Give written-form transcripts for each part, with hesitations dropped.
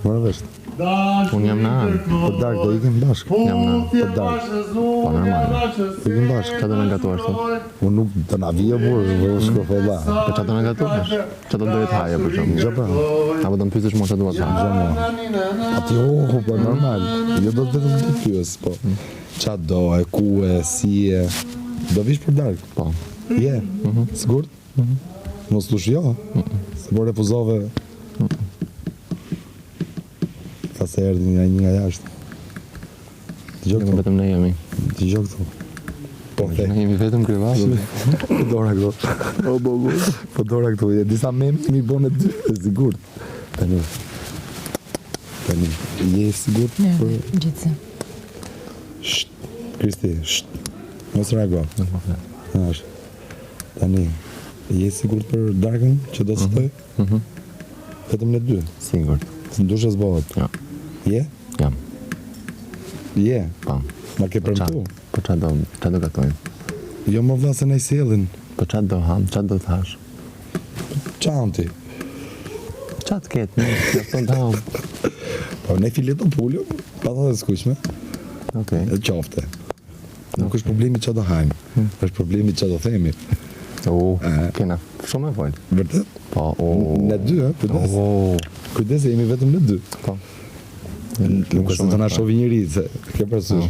Mërë vesh. Unë jam në anë. Po dark do ikim bashkë. Jam në anë. Po dark. Po normal. Ikim bashkë. Qa do në gatuar të? Unë nuk të na vija burë, shko fella. Po qa do në gatuar? Qa do dojë të haje për shumë? Gjapë. Apo do më pyesësh mua qa duhet të haje? Ati po normal. Jo do të vetëm të pyes, po. Qa do, e ku, e si e. Do vish për dark. Po. Je, sigurt? Mos tush jo. Se po refuzove. Ka se erdi një nga jashtë. Dëgjoj Ne këtu. vetëm ne jemi. Dëgjoj këtu. Po the. Ne jemi vetëm kryevatë. Po dora këtu. O bogu. Po dora këtu. E disa meme mi bën e dy, sigurt. Tani. Je sigurt? Gjithse. Sht. Kristi, sht. Mos reago. Nuk po flet. Nash. Tani. Je sigurt për darkën që do të stoj? Vetëm ne dy. Sigurt. Së ndushe zbohet. Ja. Je? Jam. Je. Po. Ma ke premtu? Po qa do gatojmë? Jo më vla se na i sjellin. Po qa do ham? Qa do të hash? Çanti. Qa të ketë? Ne ja thon të ham. Po ne fileto pullo, pa të dhe skuqme. Okej. E qofte. Nuk është problemi që do hajmë, është problemi që do themi. Kena shumë e vojtë. Vërtet? Po, Ne dy, kujdes. Kujdes e jemi vetëm ne dy. Po. Nuk është të na shohi njëri, se ke përsysh.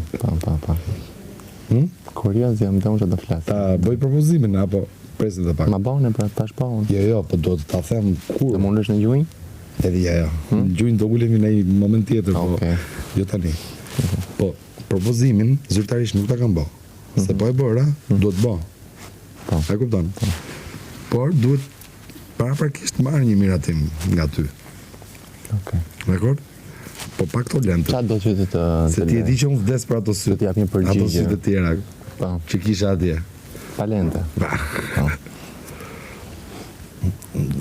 Pa. Kurioz jam dhe unë që do flasë. Ta bëj propozimin, apo presim dhe pak. Ma bone, pra, tash po unë. Jo, po do të ta them kur. Dhe mund është në gjujnë? Edhe jo. Në gjujnë do ulemi në një moment tjetër, po Okej. jo tani. Po, propozimin zyrtarisht nuk ta kam bë. Se po e bëra, duhet bë. Po. E kupton? Por duhet paraprakisht marrë një miratim nga ty. Okej. Dakor? Po pak to lente. Qa do që të Se ti e di që unë vdes për ato sy. Do t'jap një përgjigje. Ato sy të tjera Po, që kisha atje. palente. Po.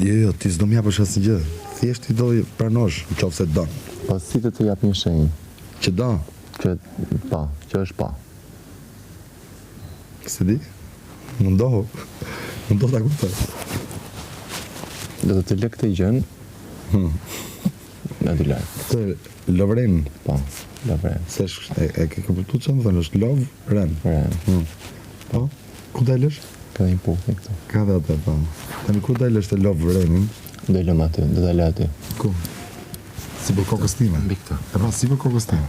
Jo, ti s'do m'japësh asnjë gjë. Thjesht ti do pranosh, nëse don. Po si të jap një shenjë? Që do. Që është po. Se di? Mundohu ta kuptoj. Do të lë këtë gjën. Në dy lartë. Këtë Lovren, Po, lovre. se e ke kuptuar çfarë më thënë, është Lovren. Po? Ku dalësh? Ka dhe një pufi këtu. Ka dhe atë, po. Tani ku dalësh të Lovrenin? Do lëm aty, do dalë aty. Ku? Si për kokës time. Mbi këtë. E pra, si për kokës time.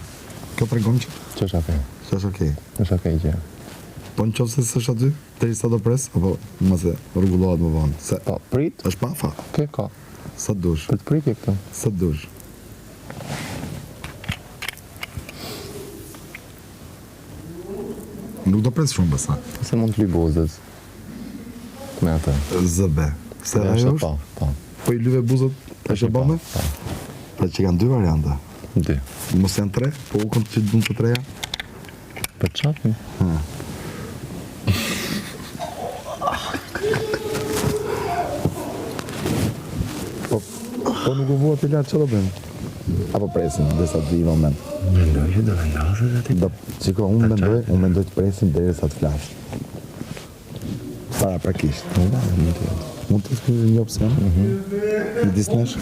Kjo tregon që Që është okej. është okej. Është okej gjë. Po në qofë se s'është aty, derisa do pres, apo mos e rregullohet më vonë. Se Po, prit, është pa fat. ke ka. Sa dush, Për të pritje këtu. sa dush. Nuk do pres shumë besa. Se mund të lyj buzët. Me atë. Zëbe. Se Dhe ajo është është, po, po. po i lyve buzët e shëbame? Po. Pra që kanë dy variante. Dy. Mos janë tre, po u këmë që dun të treja. Për çfarë? Po nuk u vua të lartë që do bëjmë? Apo presim, dhe sa të vi moment. Mendoj që do vendoset aty. Do, qiko, unë mendoj të presim dhe sa të flash. Para prakisht. Mund të jetë një opcion? I disnesh?